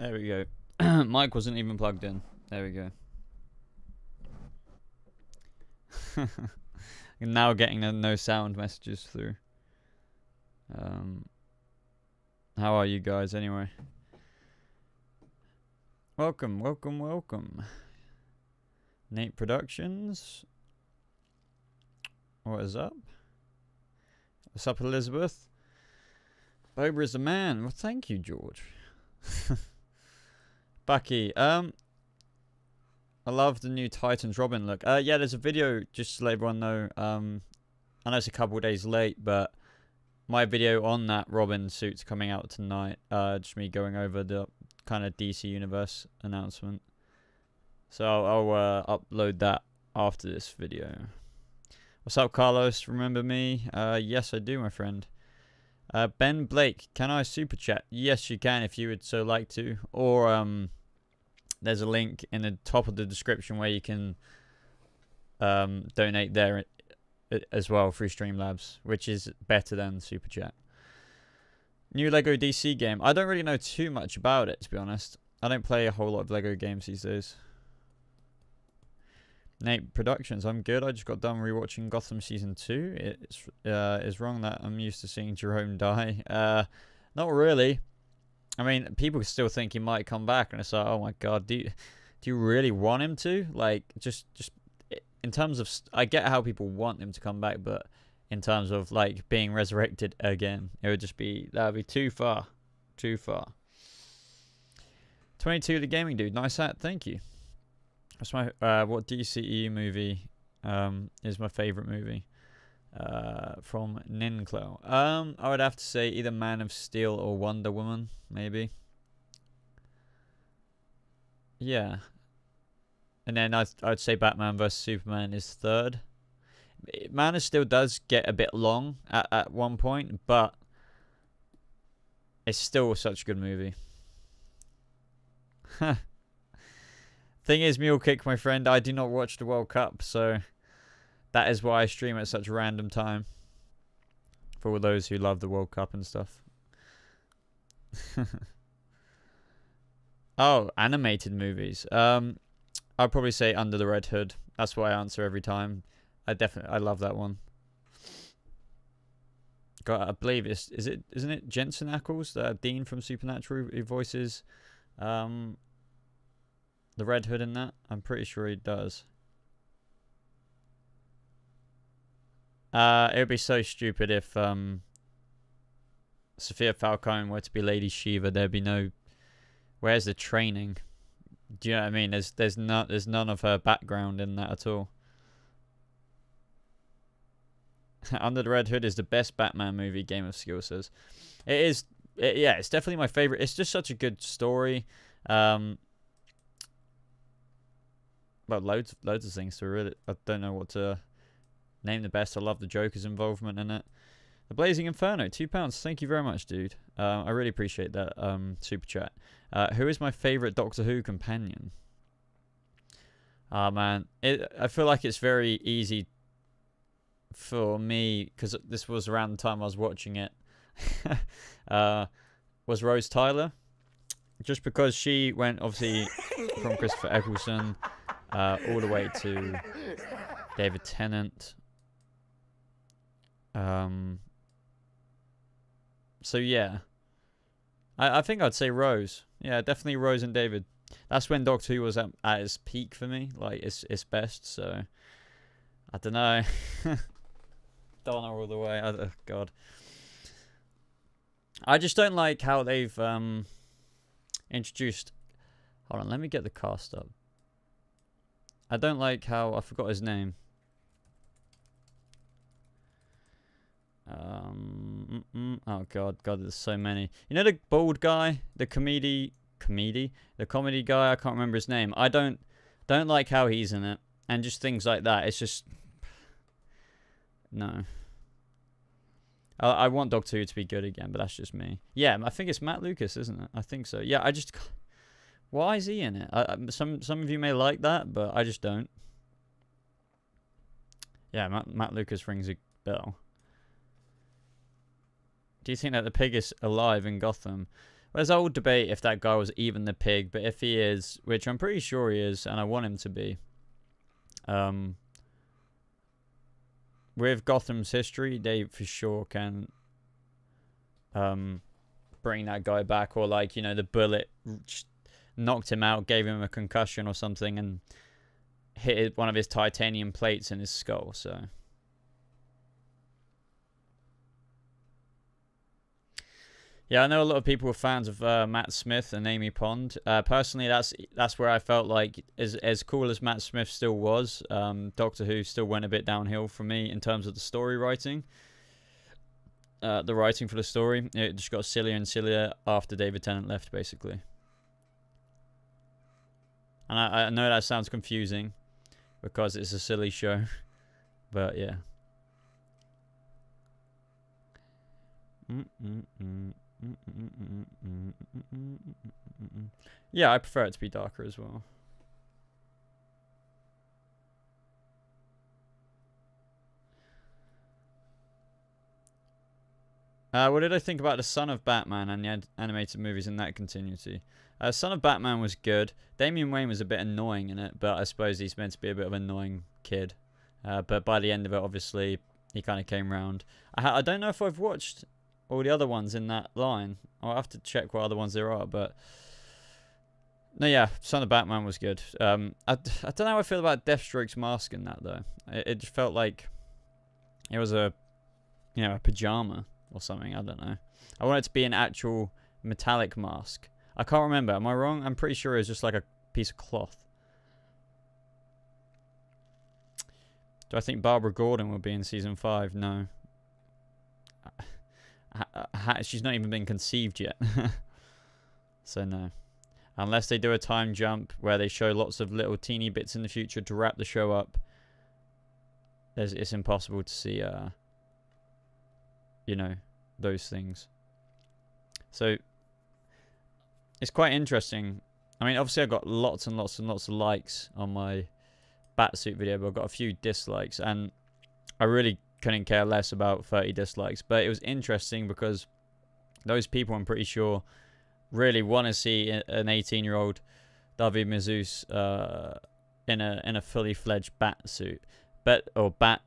There we go. Mic wasn't even plugged in. There we go. Now getting the no sound messages through. How are you guys anyway? Welcome, welcome, welcome. Nate Productions. What is up? What's up, Elizabeth? Boba is the man. Well, thank you, George. Bucky, I love the new Titans Robin look. Yeah, there's a video, just to let everyone know. I know it's a couple of days late, but my video on that Robin suit's coming out tonight. Just me going over the kind of DC Universe announcement. So I'll upload that after this video. What's up, Carlos? Remember me? Yes, I do, my friend. Ben Blake, can I super chat? Yes, you can if you would so like to. Or there's a link in the top of the description where you can donate there as well through Streamlabs, which is better than super chat. New Lego DC game. I don't really know too much about it, to be honest. I don't play a whole lot of Lego games these days. Nate Productions, I'm good. I just got done rewatching Gotham Season 2. It's wrong that I'm used to seeing Jerome die. Not really. I mean, people still think he might come back, and it's like, oh my god, do you really want him to? Like, just in terms of, I get how people want him to come back, but in terms of like being resurrected again, it would just be, that would be too far, too far. 22 the gaming dude, nice hat, thank you. That's my what DCEU movie is my favorite movie from Ninclo. I would have to say either Man of Steel or Wonder Woman, maybe. Yeah. And then I'd say Batman vs Superman is third. Man of Steel does get a bit long at one point, but it's still such a good movie. Thing is, Mule Kick, my friend, I do not watch the World Cup, so that is why I stream at such a random time. For all those who love the World Cup and stuff. Oh, animated movies. I'd probably say Under the Red Hood. That's what I answer every time. I love that one. God, I believe isn't it Jensen Ackles, Dean from Supernatural, who voices the Red Hood in that? I'm pretty sure he does. It would be so stupid if Sophia Falcone were to be Lady Shiva. There'd be no. Where's the training? Do you know what I mean? There's none of her background in that at all. Under the Red Hood is the best Batman movie, Game of Skill says. It is. Yeah, it's definitely my favorite. It's just such a good story. Well, loads of things to really. I don't know what to name the best. I love the Joker's involvement in it. The Blazing Inferno, £2. Thank you very much, dude. I really appreciate that super chat. Who is my favorite Doctor Who companion? Man, I feel like it's very easy for me because this was around the time I was watching it. Was Rose Tyler, just because she went obviously from Christopher Eccleston all the way to David Tennant. So yeah, I think I'd say Rose. Yeah, definitely Rose and David. That's when Doctor Who was at its peak for me, like its best. So I don't know. Donna all the way. Oh God. I just don't like how they've introduced. Hold on, let me get the cast up. I don't like how I forgot his name. Oh God, there's so many. You know the bald guy, the comedy guy. I can't remember his name. I don't like how he's in it, and just things like that. It's just no. I want Doctor Who to be good again, but that's just me. Yeah, I think it's Matt Lucas, isn't it? I think so. Yeah, why is he in it? Some of you may like that, but I just don't. Yeah, Matt Lucas rings a bell. Do you think that the pig is alive in Gotham? There's an old debate if that guy was even the pig, but if he is, which I'm pretty sure he is, and I want him to be, with Gotham's history, they for sure can bring that guy back, or like, you know, the bullet knocked him out, gave him a concussion or something, and hit one of his titanium plates in his skull. So yeah, I know a lot of people were fans of Matt Smith and Amy Pond. Personally, that's where I felt like, as cool as Matt Smith still was, Doctor Who still went a bit downhill for me in terms of the story writing. The writing for the story, it just got sillier and sillier after David Tennant left, basically. And I know that sounds confusing, because it's a silly show, but yeah. Yeah, I prefer it to be darker as well. What did I think about the Son of Batman and the animated movies in that continuity? Son of Batman was good. Damian Wayne was a bit annoying in it, but I suppose he's meant to be a bit of an annoying kid. But by the end of it, obviously, he kind of came round. I don't know if I've watched all the other ones in that line. I'll have to check what other ones there are, but... No, yeah, Son of Batman was good. I don't know how I feel about Deathstroke's mask in that, though. It just felt like it was a pajama or something. I don't know. I want it to be an actual metallic mask. I can't remember. Am I wrong? I'm pretty sure it's just like a piece of cloth. Do I think Barbara Gordon will be in season 5? No. She's not even been conceived yet. So no. Unless they do a time jump where they show lots of little teeny bits in the future to wrap the show up, it's impossible to see, you know, those things. So it's quite interesting. I mean, obviously I got lots and lots and lots of likes on my Batsuit video, but I got a few dislikes, and I really couldn't care less about 30 dislikes. But it was interesting because those people, I'm pretty sure, really want to see an 18-year-old David Mazouz in a fully fledged Batsuit.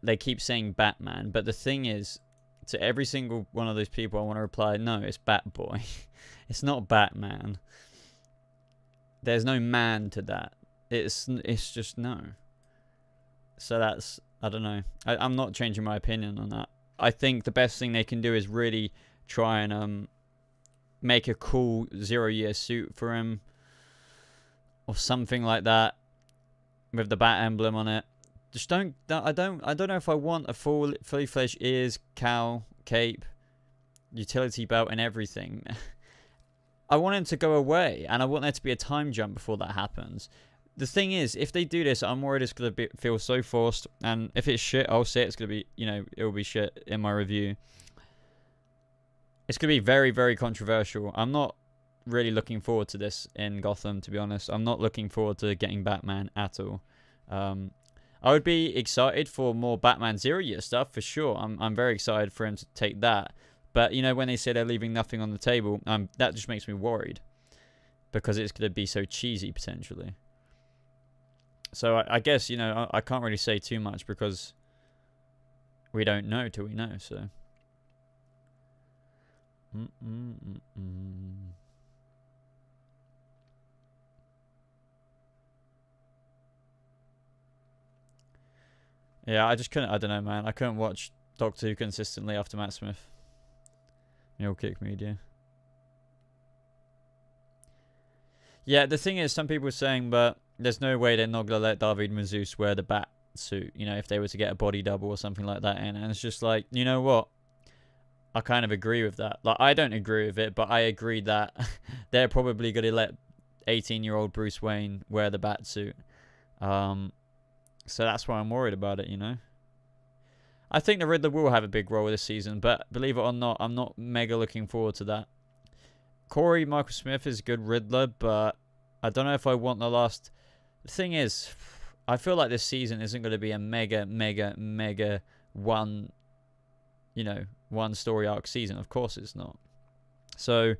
They keep saying Batman, but the thing is, to every single one of those people, I want to reply, no, it's Batboy. It's not Batman. There's no man to that. It's just no. So that's, I don't know. I'm not changing my opinion on that. I think the best thing they can do is really try and make a cool 0-year suit for him, or something like that, with the bat emblem on it. Just I don't know if I want a fully fledged ears, cowl, cape, utility belt, and everything. I want him to go away, and I want there to be a time jump before that happens. The thing is, if they do this, I'm worried it's going to feel so forced, and if it's shit, I'll say it's going to be, you know, it will be shit in my review. It's going to be very, very controversial. I'm not really looking forward to this in Gotham, to be honest. I'm not looking forward to getting Batman at all. I would be excited for more Batman 0-year stuff, for sure. I'm very excited for him to take that. But, you know, when they say they're leaving nothing on the table, that just makes me worried. Because it's going to be so cheesy, potentially. So I guess, you know, I can't really say too much because we don't know till we know, so... Yeah, I just couldn't, I don't know, man. I couldn't watch Doctor Who consistently after Matt Smith. Mule Kick Media. Yeah, the thing is, some people are saying, but there's no way they're not going to let David Mazouz wear the bat suit, you know, if they were to get a body double or something like that in. And it's just like, you know what? I kind of agree with that. Like, I don't agree with it, but I agree that they're probably going to let 18-year-old Bruce Wayne wear the bat suit. So that's why I'm worried about it, you know. I think the Riddler will have a big role this season, but believe it or not, I'm not mega looking forward to that. Corey Michael Smith is a good Riddler, but I don't know if I want the last... The thing is, I feel like this season isn't going to be a mega one, you know, one story arc season. Of course it's not. So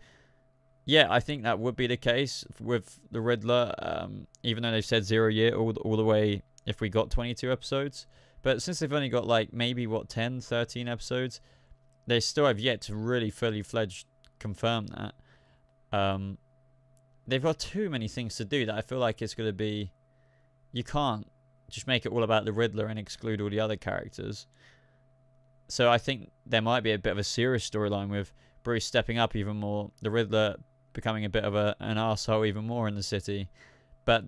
Yeah, I think that would be the case with the Riddler, even though they've said 0 year all the way if we got 22 episodes. But since they've only got like maybe, what, 10, 13 episodes, they still have yet to really fully fledged confirm that. They've got too many things to do that I feel like it's going to be... You can't just make it all about the Riddler and exclude all the other characters. So I think there might be a bit of a serious storyline with Bruce stepping up even more, the Riddler becoming a bit of an arsehole even more in the city. But,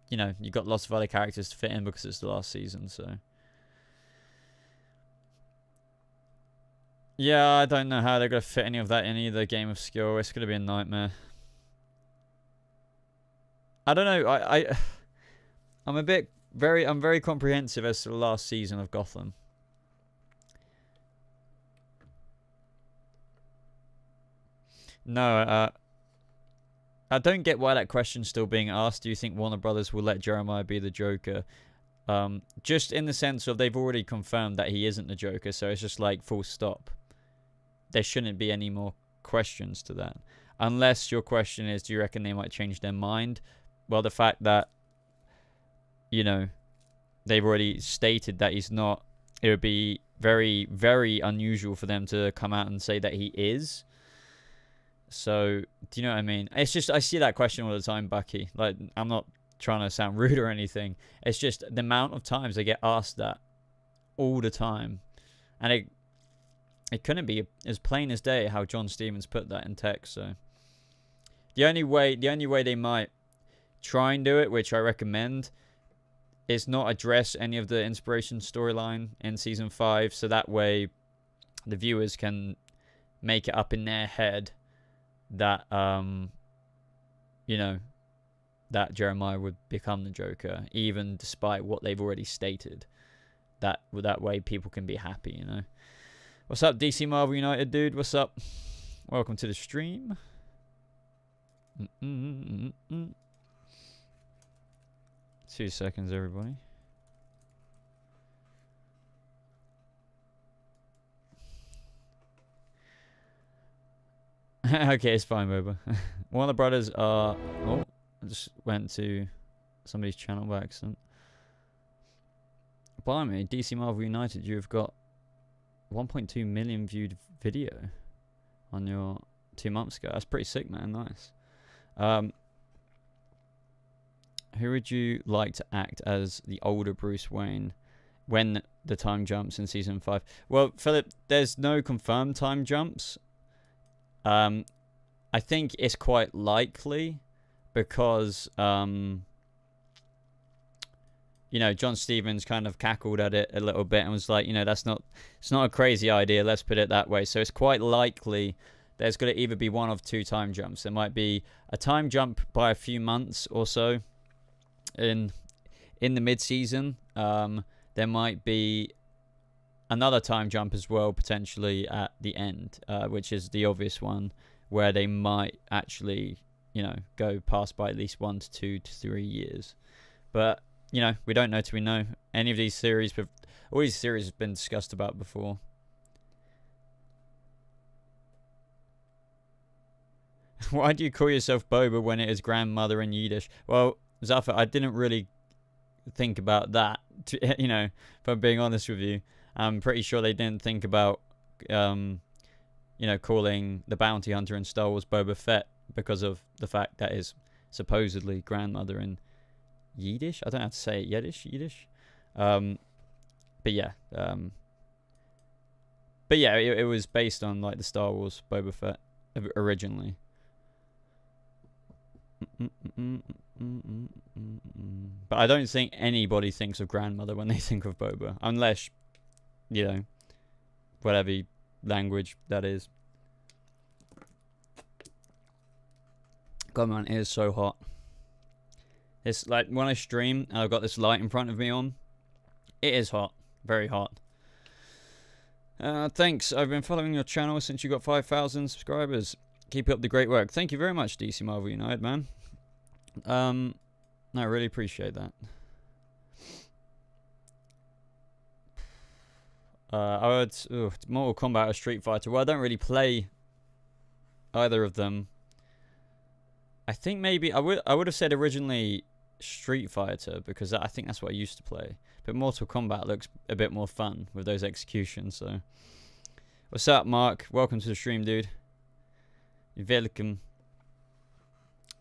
you know, you've got lots of other characters to fit in because it's the last season, so... Yeah, I don't know how they're going to fit any of that in either game of skill. It's going to be a nightmare. I don't know, I'm very comprehensive as to the last season of Gotham. No, I don't get why that question's still being asked. Do you think Warner Brothers will let Jeremiah be the Joker? Just in the sense of they've already confirmed that he isn't the Joker, so it's just like full stop. There shouldn't be any more questions to that. Unless your question is, do you reckon they might change their mind? Well, the fact that, you know, they've already stated that he's not, it would be very, very unusual for them to come out and say that he is. So, do you know what I mean? It's just, I see that question all the time, Bucky. Like, I'm not trying to sound rude or anything. It's just the amount of times they get asked that all the time. And it couldn't be as plain as day how John Stevens put that in text. So, the only way they might try and do it, which I recommend, is not address any of the inspiration storyline in season 5. So that way the viewers can make it up in their head that you know, that Jeremiah would become the Joker, even despite what they've already stated. That way people can be happy, you know. What's up, DC Marvel United dude? What's up? Welcome to the stream. 2 seconds, everybody. Okay, it's fine, Boba. Warner Brothers are... Oh, I just went to somebody's channel by accident. Blimey, DC Marvel United, you've got 1.2 million viewed video on your 2 months ago. That's pretty sick, man. Nice. Who would you like to act as the older Bruce Wayne when the time jumps in season 5? Well, Philip, there's no confirmed time jumps. I think it's quite likely because, you know, John Stevens kind of cackled at it a little bit and was like, you know, it's not a crazy idea, let's put it that way. So it's quite likely there's going to either be 1 of 2 time jumps. There might be a time jump by a few months or so in the mid-season. There might be another time jump as well, potentially at the end, which is the obvious one, where they might actually, you know, go past by at least 1 to 2 to 3 years. But, you know, we don't know till we know. Any of these series, all these series have been discussed about before. Why do you call yourself Boba when it is grandmother in Yiddish? Well, Zafar, I didn't really think about that, you know, if I'm being honest with you. I'm pretty sure they didn't think about, you know, calling the bounty hunter in Star Wars Boba Fett because of the fact that is supposedly grandmother in Yiddish. I don't know how to say it. Yiddish. But yeah. But yeah, it was based on like the Star Wars Boba Fett originally. But I don't think anybody thinks of grandmother when they think of Boba, unless, you know, whatever language that is. God, man, it is so hot. It's like when I stream and I've got this light in front of me on, it is hot, very hot. Thanks, I've been following your channel since you got 5,000 subscribers. Keep up the great work. Thank you very much, DC Marvel United, man. No, I really appreciate that. I would Mortal Kombat or Street Fighter. Well, I don't really play either of them. I think maybe I would have said originally Street Fighter, because I think that's what I used to play. But Mortal Kombat looks a bit more fun with those executions. So, what's up, Mark? Welcome to the stream, dude. You're welcome.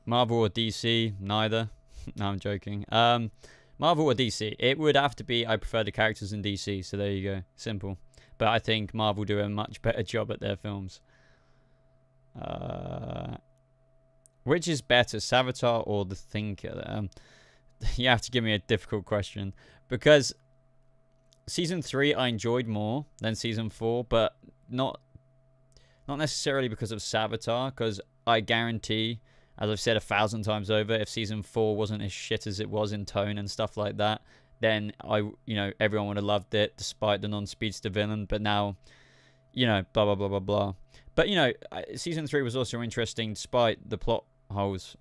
Marvel or DC? Neither. No, I'm joking. Marvel or DC? It would have to be. I prefer the characters in DC. So there you go. Simple. But I think Marvel do a much better job at their films. Which is better, Savitar or The Thinker? You have to give me a difficult question, because season 3 I enjoyed more than season 4, but not necessarily because of Savitar, because I guarantee, as I've said 1,000 times over, if season 4 wasn't as shit as it was in tone and stuff like that, then everyone would have loved it despite the non-speedster villain. But now, blah blah blah blah blah. But season 3 was also interesting despite the plot holes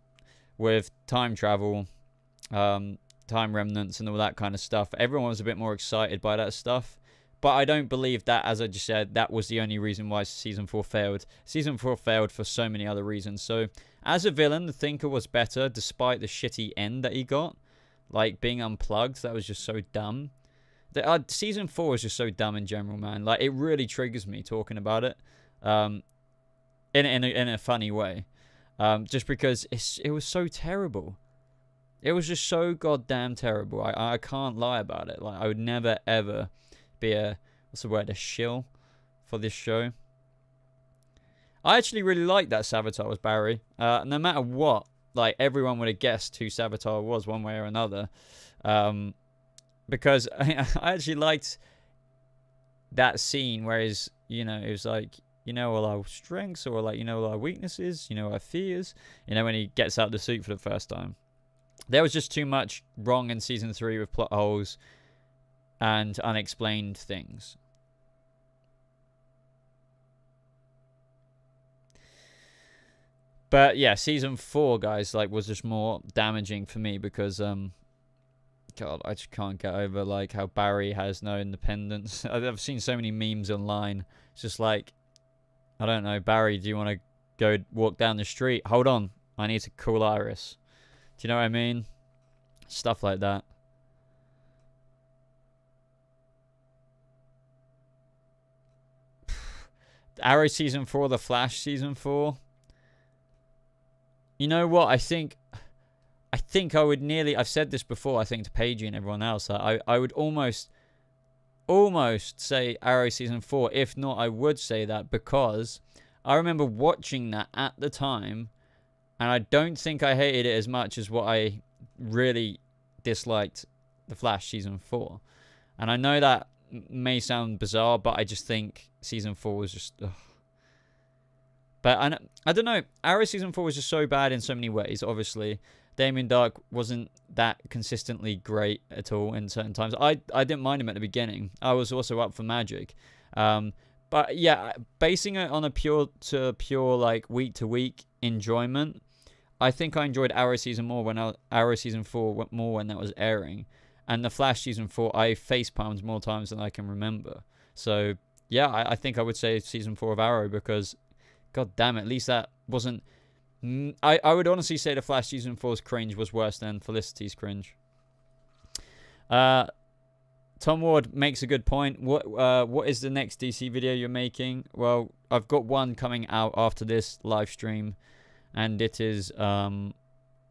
with time travel, time remnants, and all that kind of stuff. Everyone was a bit more excited by that stuff. But I don't believe that, as I just said, that was the only reason why season 4 failed. Season 4 failed for so many other reasons. So, as a villain, the Thinker was better, despite the shitty end that he got. Like, being unplugged, that was just so dumb. Season 4 is just so dumb in general, man. Like, it really triggers me talking about it. In a funny way. Just because it was so terrible. It was just so goddamn terrible. I can't lie about it. Like, I would never, ever be a shill for this show. I actually really liked that Savitar was Barry. No matter what, like, everyone would have guessed who Savitar was one way or another. Because I actually liked that scene where it was like, all our strengths, or like, all our weaknesses, our fears, when he gets out of the suit for the first time. There was just too much wrong in season 3 with plot holes and unexplained things. But yeah, season 4, guys, like, was just more damaging for me because God, I just can't get over like how Barry has no independence. I've seen so many memes online. It's just like, I don't know, Barry, do you want to go walk down the street? Hold on, I need to call Iris. Do you know what I mean? Stuff like that. Arrow season 4, The Flash season 4. You know what? I think I would nearly, I've said this before, I think, to Paige and everyone else, I would almost say Arrow season 4. If not, I would say that, because I remember watching that at the time, and I don't think I hated it as much as what I really disliked The Flash season 4. And I know that may sound bizarre, but I just think season 4 was just... Ugh. But I don't know. Arrow season 4 was just so bad in so many ways, obviously. Damien Dark wasn't that consistently great at all in certain times. I didn't mind him at the beginning. I was also up for Magic. But yeah, basing it on a pure like week-to-week enjoyment, I think I enjoyed Arrow season 4 more when that was airing. And The Flash season 4, I facepalmed more times than I can remember. So yeah, I think I would say season 4 of Arrow, because god damn it, at least that wasn't... I would honestly say The Flash season 4's cringe was worse than Felicity's cringe. Tom Ward makes a good point. What is the next DC video you're making? Well, I've got one coming out after this live stream, and it is on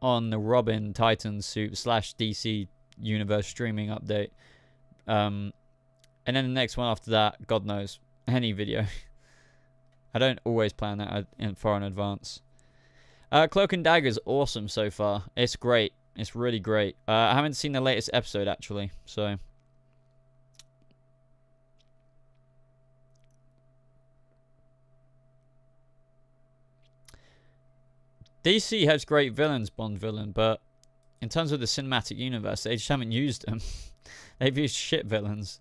the Robin Titan suit / DC universe streaming update. And then the next one after that, God knows, any video. I don't always plan that far in advance. Cloak and Dagger is awesome so far. It's great. It's really great. I haven't seen the latest episode, actually, so... DC has great villains, Bond villain, but in terms of the cinematic universe, they just haven't used them. They've used shit villains.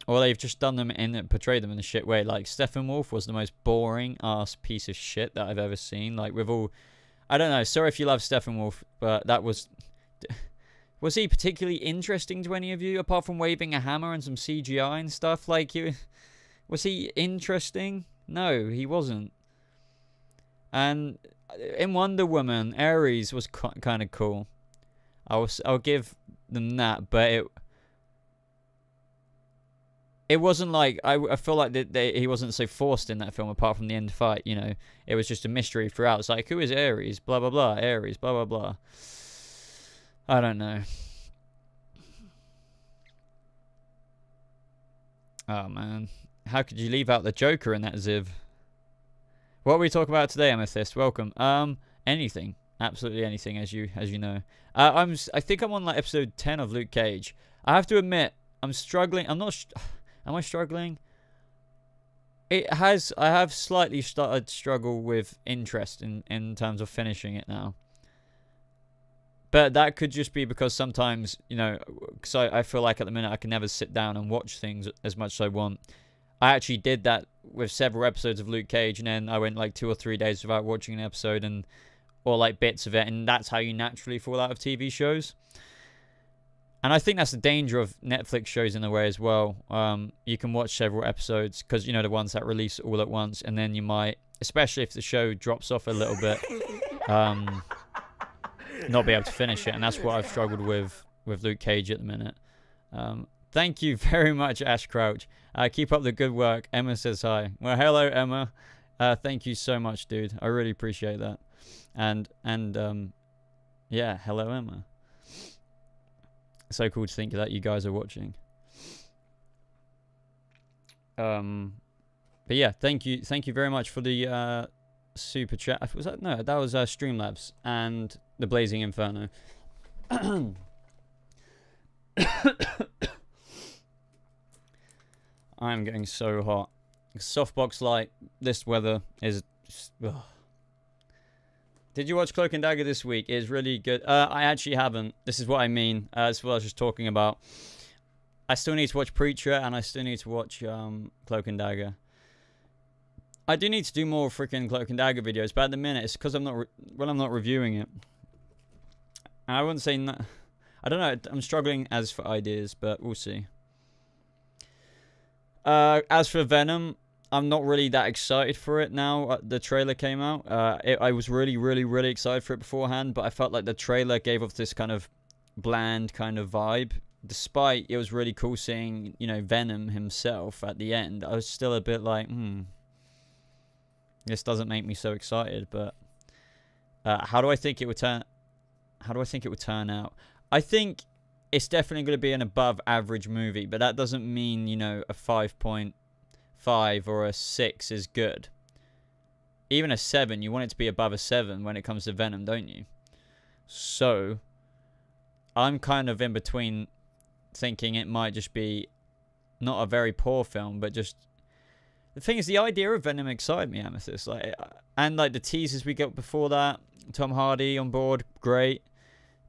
Or they've just done them and portrayed them in a shit way. Like, Steppenwolf was the most boring ass piece of shit that I've ever seen. Like, with all... I don't know, sorry if you love Steppenwolf, but that was... Was he particularly interesting to any of you, apart from waving a hammer and some CGI and stuff? Like, was he interesting? No, he wasn't. And in Wonder Woman, Ares was kind of cool. I'll give them that, but it wasn't like I feel like he wasn't so forced in that film. Apart from the end fight, you know, it was just a mystery throughout. It's like, who is Ares? Blah blah blah. Ares. Blah blah blah. I don't know. Oh man, how could you leave out the Joker in that Ziv? What are we talking about today, Amethyst? Welcome. Anything, absolutely anything, as you know. I think I'm on like episode 10 of Luke Cage. I have to admit, I'm struggling. I'm not. Am I struggling? I have slightly started to struggle with interest in terms of finishing it now. But that could just be because sometimes, you know, because I feel like at the minute I can never sit down and watch things as much as I want. I actually did that with several episodes of Luke Cage, and then I went like 2 or 3 days without watching an episode, or like bits of it, and that's how you naturally fall out of TV shows. And I think that's the danger of Netflix shows in a way as well. You can watch several episodes because, you know, the ones that release all at once, and then you might, especially if the show drops off a little bit, not be able to finish it. And that's what I've struggled with Luke Cage at the minute. Thank you very much, Ash Crouch. Keep up the good work. Emma says hi. Well, hello, Emma. Thank you so much, dude. I really appreciate that. And yeah, hello, Emma. So cool to think that you guys are watching. But yeah, thank you very much for the super chat. Was that no? That was Streamlabs and the Blazing Inferno. I'm getting so hot. Softbox light. This weather is. Ugh. Did you watch Cloak and Dagger this week? It is really good. I actually haven't. This is what I mean. That's what I was just talking about. I still need to watch Preacher, and I still need to watch Cloak and Dagger. I do need to do more freaking Cloak and Dagger videos, but at the minute it's because I'm not reviewing it. And I wouldn't say I don't know. I'm struggling as for ideas, but we'll see. As for Venom, I'm not really that excited for it now. The trailer came out. I was really excited for it beforehand, but I felt like the trailer gave off this kind of bland kind of vibe. Despite it was really cool seeing, you know, Venom himself at the end, I was still a bit like, this doesn't make me so excited. But how do I think it would turn? How do I think it would turn out? I think it's definitely going to be an above average movie, but that doesn't mean, you know, a 5.5 or a 6 is good. Even a 7, you want it to be above a 7 when it comes to Venom, don't you? So I'm kind of in between, thinking it might just be not a very poor film, but just the thing is, the idea of Venom excited me, Amethyst. Like, and like the teasers we got before that, Tom Hardy on board, great.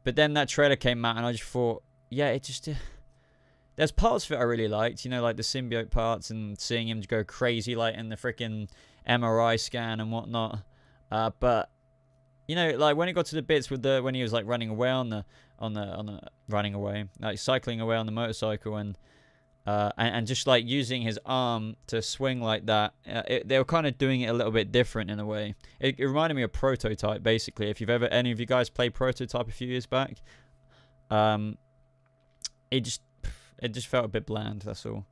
But then that trailer came out, and I just thought, yeah, it just. There's parts of it I really liked, you know, like the symbiote parts and seeing him go crazy, like in the freaking MRI scan and whatnot. But you know, like when it got to the bits with when he was like running away on the like cycling away on the motorcycle and just like using his arm to swing like that, they were kind of doing it a little bit different in a way. It reminded me of Prototype, basically. If you've ever, any of you guys played Prototype a few years back, it just felt a bit bland, that's all.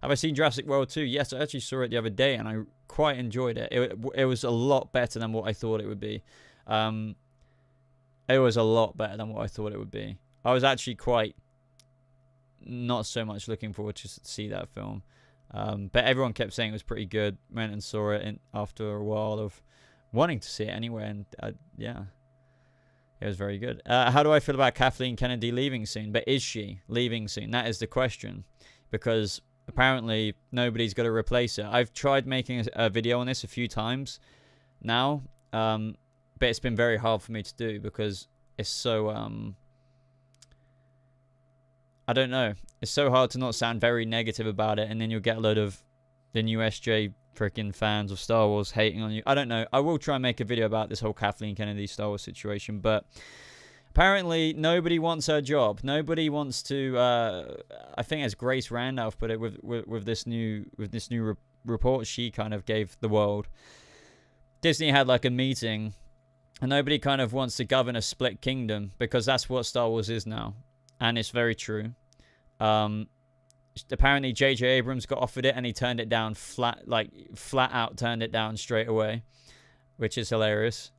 Have I seen Jurassic World 2? Yes, I actually saw it the other day, and I quite enjoyed it. It was a lot better than what I thought it would be. It was a lot better than what I thought it would be. I was actually quite not so much looking forward to see that film. But everyone kept saying it was pretty good. Went and saw it after a while of wanting to see it anyway, and yeah. It was very good. How do I feel about Kathleen Kennedy leaving soon? But is she leaving soon? That is the question. Because apparently nobody's got to replace her. I've tried making a video on this a few times now. But it's been very hard for me to do because it's so... I don't know. It's so hard to not sound very negative about it. And then you'll get a load of the new SJ freaking fans of Star Wars hating on you. I don't know. I will try and make a video about this whole Kathleen Kennedy Star Wars situation, but apparently nobody wants her job. Nobody wants to. I think as Grace Randolph put it with this new report she kind of gave the world. Disney had like a meeting And nobody kind of wants to govern a split kingdom, because that's what Star Wars is now. And it's very true. Apparently J.J. Abrams got offered it and he turned it down flat out turned it down straight away, which is hilarious.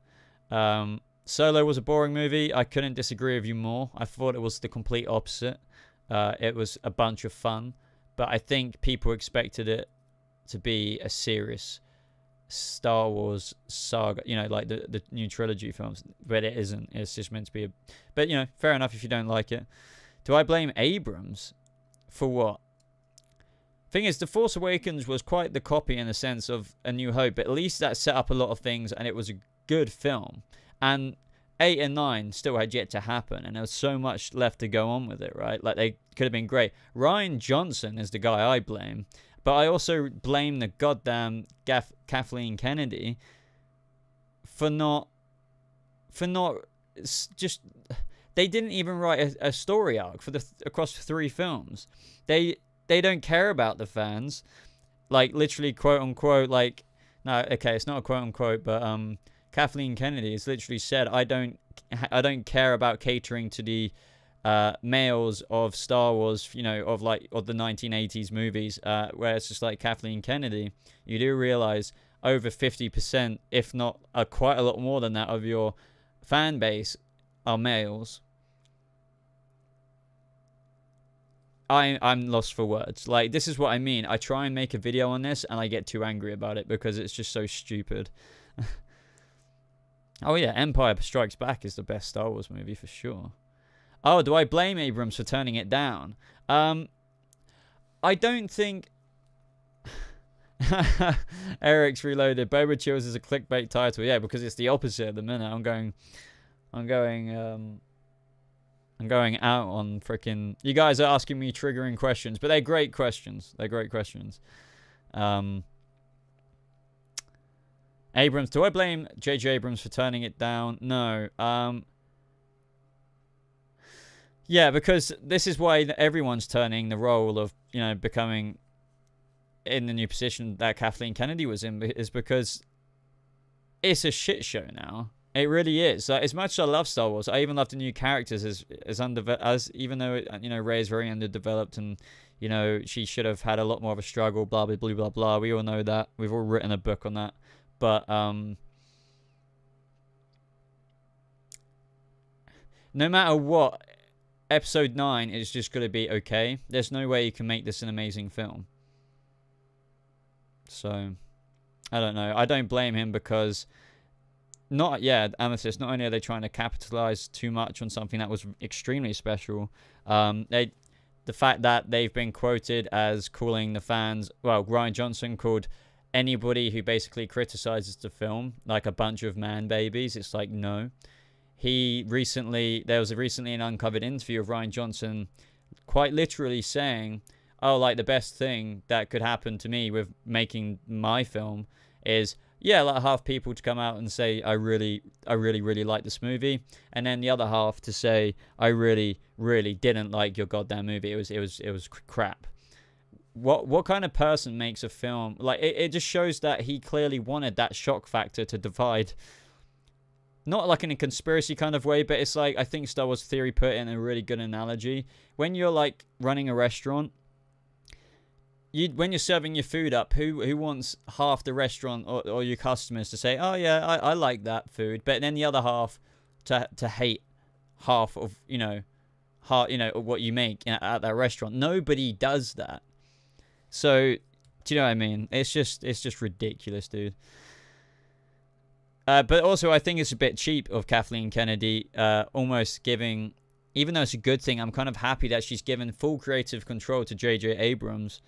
Solo was a boring movie. I couldn't disagree with you more. I thought it was the complete opposite. It was a bunch of fun, but I think people expected it to be a serious Star Wars saga, you know, like the new trilogy films, but it isn't. It's just meant to be but, you know, fair enough if you don't like it. Do I blame Abrams for what? Thing is, The Force Awakens was quite the copy in the sense of A New Hope, but at least that set up a lot of things and it was a good film. And 8 and 9 still had yet to happen, and there was so much left to go on with it, right? Like, they could have been great. Rian Johnson is the guy I blame, but I also blame the goddamn Kathleen Kennedy for not just... They didn't even write a story arc for across 3 films. They don't care about the fans, like, literally, quote unquote, like, no, okay, it's not a quote unquote, but Kathleen Kennedy has literally said, I don't care about catering to the males of Star Wars, you know, of the 1980s movies, where it's just like, Kathleen Kennedy, you do realize over 50%, if not quite a lot more than that, of your fan base are males. I'm lost for words. Like, this is what I mean. I try and make a video on this and I get too angry about it because it's just so stupid. Oh yeah, Empire Strikes Back is the best Star Wars movie for sure. Oh, do I blame Abrams for turning it down? I don't think... Eric's Reloaded. BobaChills is a clickbait title. Yeah, because it's the opposite at the minute. I'm going out on freaking... You guys are asking me triggering questions, but they're great questions. They're great questions. Abrams, do I blame J.J. Abrams for turning it down? No. Yeah, because this is why everyone's turning the role of, you know, becoming in the new position that Kathleen Kennedy was in, is because it's a shit show now. It really is. Like, as much as I love Star Wars, I even love the new characters as even though, you know, Rey is very underdeveloped and, you know, she should have had a lot more of a struggle, blah, blah, blah, blah, blah. We all know that. We've all written a book on that. But, no matter what, Episode 9 is just going to be okay. There's no way you can make this an amazing film. So, I don't know. I don't blame him because... Amethyst, not only are they trying to capitalize too much on something that was extremely special, the fact that they've been quoted as calling the fans, well, Rian Johnson called anybody who basically criticizes the film like a bunch of man babies. It's like, no. There was recently an uncovered interview of Rian Johnson quite literally saying, oh, like, the best thing that could happen to me with making my film is... yeah, like half people to come out and say, I really like this movie, and then the other half to say, I really didn't like your goddamn movie. It was crap. What kind of person makes a film like it? Just shows that he clearly wanted that shock factor to divide. Not like in a conspiracy kind of way, but it's like, I think Star Wars Theory put in a really good analogy. When you're like running a restaurant, when you're serving your food up, who wants half the restaurant or your customers to say, oh yeah, I like that food, but then the other half to hate half of, you know, what you make at that restaurant? Nobody does that. So, do you know what I mean? It's just ridiculous, dude. But also, I think it's a bit cheap of Kathleen Kennedy, almost giving, even though it's a good thing, I'm kind of happy that she's given full creative control to J.J. Abrams.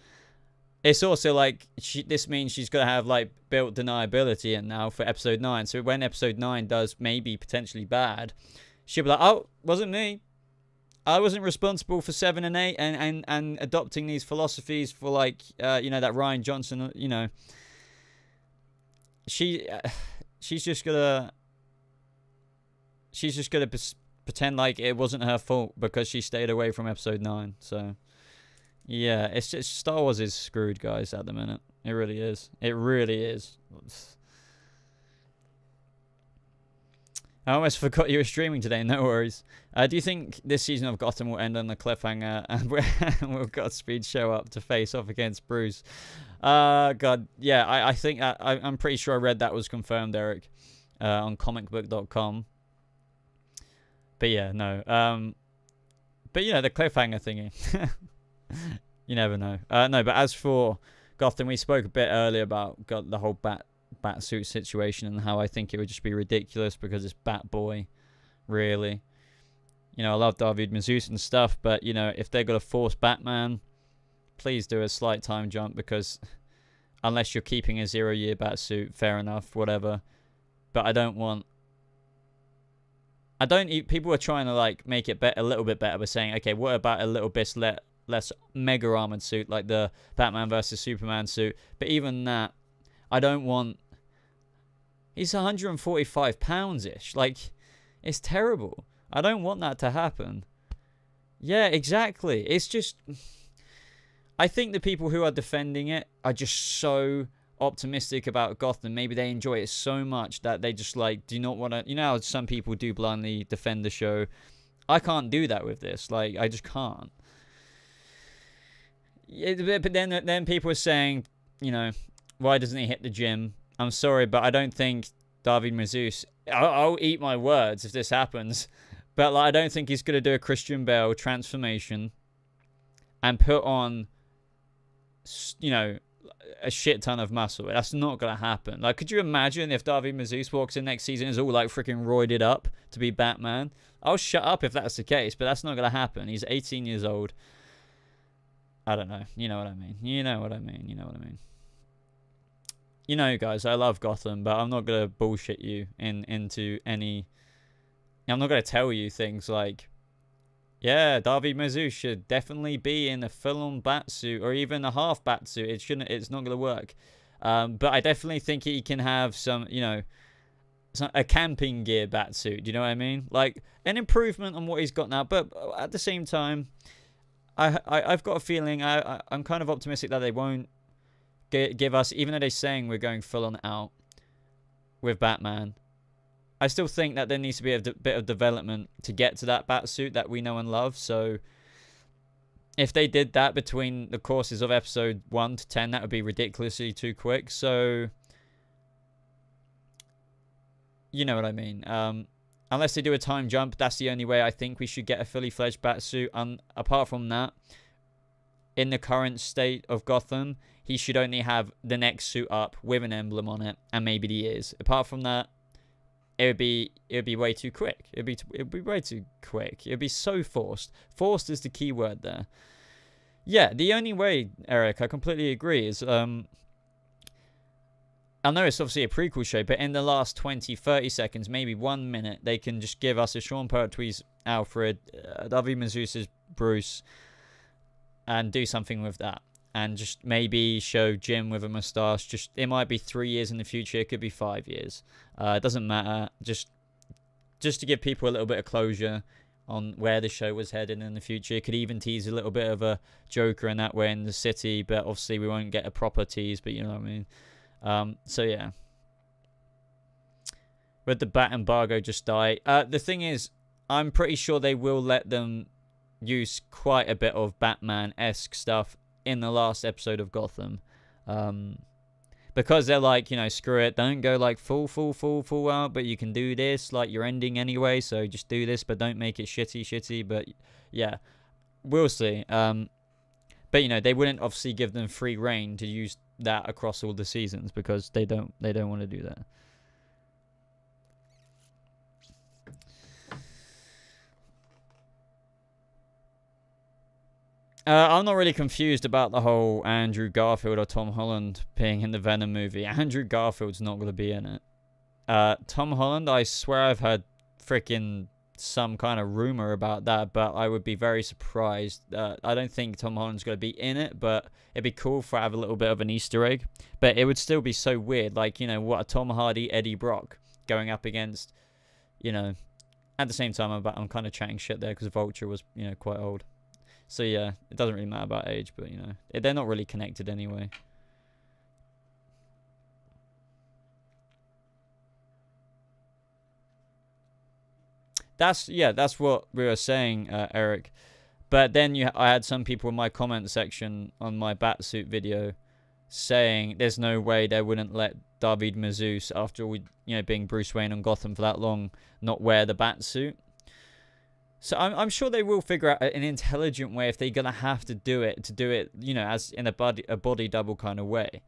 It's also like, this means she's going to have, like, built deniability in now for Episode 9. So when Episode 9 does maybe potentially bad, she'll be like, oh, wasn't me. I wasn't responsible for 7 and 8 and adopting these philosophies for, like, you know, that Rian Johnson, you know. She's just going to pretend like it wasn't her fault because she stayed away from Episode 9. So... yeah, it's just Star Wars is screwed, guys, at the minute. It really is. It really is. I almost forgot you were streaming today. No worries. Do you think this season of Gotham will end on a cliffhanger and we'll Godspeed show up to face off against Bruce? God, yeah, I think I'm pretty sure I read that was confirmed, Eric, on comicbook.com. But yeah, no. But you know, the cliffhanger thingy. You never know. No, but as for Gotham, we spoke a bit earlier about the whole Batsuit situation and how I think it would just be ridiculous because it's Batboy, really. You know, I love David Mazouz and stuff, but, you know, if they're going to force Batman, please do a slight time jump, because unless you're keeping a 0-year Batsuit, fair enough, whatever. But I don't want... people are trying to, like, make it a little bit better by saying, okay, what about a little bit less mega armored suit like the Batman versus Superman suit? But even that, I don't want... He's 145 pounds-ish. Like, it's terrible. I don't want that to happen. Yeah, exactly. It's just... I think the people who are defending it are just so optimistic about Gotham. Maybe they enjoy it so much that they just, like, do not want to... You know how some people do blindly defend the show? I can't do that with this. Like, I just can't. Yeah, but then people are saying, you know, why doesn't he hit the gym? I'm sorry, but I don't think David Mazouz... I'll eat my words if this happens. But like, I don't think he's going to do a Christian Bale transformation and put on, you know, a shit ton of muscle. That's not going to happen. Like, could you imagine if David Mazouz walks in next season and is all like freaking roided up to be Batman? I'll shut up if that's the case, but that's not going to happen. He's 18 years old. I don't know. You know what I mean. You know what I mean. You know what I mean. You know, guys, I love Gotham, but I'm not going to bullshit you into any... I'm not going to tell you things like, yeah, David Mazouz should definitely be in a full-on Batsuit or even a half Batsuit. It's not going to work. But I definitely think he can have some, you know, a camping gear Batsuit. Do you know what I mean? Like, an improvement on what he's got now. But at the same time, I've got a feeling, I'm kind of optimistic that they won't give us, even though they're saying we're going full-on out with Batman, I still think that there needs to be a bit of development to get to that Batsuit that we know and love. So if they did that between the courses of episode 1 to 10, that would be ridiculously too quick. So, you know what I mean. Unless they do a time jump, that's the only way I think we should get a fully fledged Batsuit. Apart from that, in the current state of Gotham, he should only have the next suit up with an emblem on it and maybe the ears. Apart from that, it would be way too quick. It'd be way too quick. It'd be so forced. Forced is the key word there. Yeah, the only way, Eric, I completely agree, is I know it's obviously a prequel show, but in the last 20, 30 seconds, maybe 1 minute, they can just give us a Sean Pertwee's Alfred, David Mazouz's Bruce, and do something with that. And just maybe show Jim with a mustache. Just, it might be 3 years in the future. It could be 5 years. It doesn't matter. Just to give people a little bit of closure on where the show was headed in the future. It could even tease a little bit of a Joker in that way in the city. But obviously we won't get a proper tease. But you know what I mean. So yeah. Would the Bat embargo just die? The thing is, I'm pretty sure they will let them use quite a bit of Batman-esque stuff in the last episode of Gotham, because they're like, you know, screw it, don't go like full out, but you can do this, like, you're ending anyway, so just do this, but don't make it shitty. But yeah, we'll see. But you know, they wouldn't obviously give them free reign to use that across all the seasons, because they don't want to do that. I'm not really confused about the whole Andrew Garfield or Tom Holland being in the Venom movie. Andrew Garfield's not going to be in it. Tom Holland, I swear I've heard freaking some kind of rumor about that, but I would be very surprised. I don't think Tom Holland's going to be in it, but it'd be cool for have a little bit of an Easter egg. But it would still be so weird. Like, you know, what a Tom Hardy, Eddie Brock going up against, you know. At the same time, I'm kind of chatting shit there because Vulture was, you know, quite old. So yeah, it doesn't really matter about age, but you know, they're not really connected anyway. that's what we were saying, Eric. But then I had some people in my comment section on my Batsuit video saying there's no way they wouldn't let David Mazouz, after being Bruce Wayne on Gotham for that long, not wear the Batsuit. So I'm sure they will figure out an intelligent way if they're gonna have to do it, as in a body double kind of way,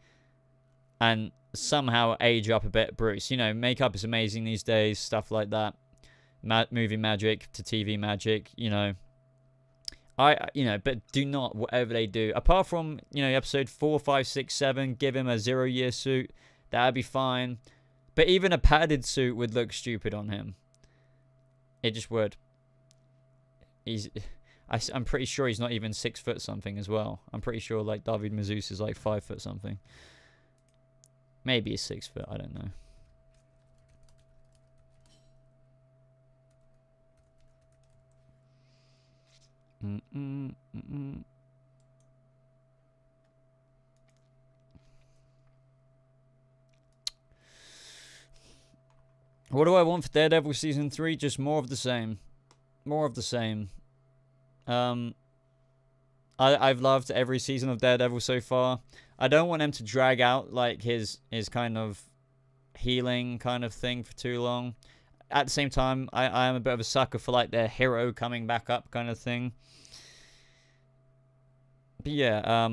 and somehow age up a bit Bruce. Makeup is amazing these days, stuff like that. Movie magic to TV magic, but do not, whatever they do, apart from, episode 4, 5, 6, 7, give him a 0-year suit. That'd be fine. But even a padded suit would look stupid on him. It just would. I'm pretty sure he's not even 6 foot something as well. I'm pretty sure like David Mazouz is like 5 foot something. Maybe he's 6 foot, I don't know. What do I want for Daredevil Season 3? Just more of the same. More of the same. I've loved every season of Daredevil so far. I don't want him to drag out like his kind of healing kind of thing for too long. At the same time, I am a bit of a sucker for like their hero coming back up kind of thing. But yeah,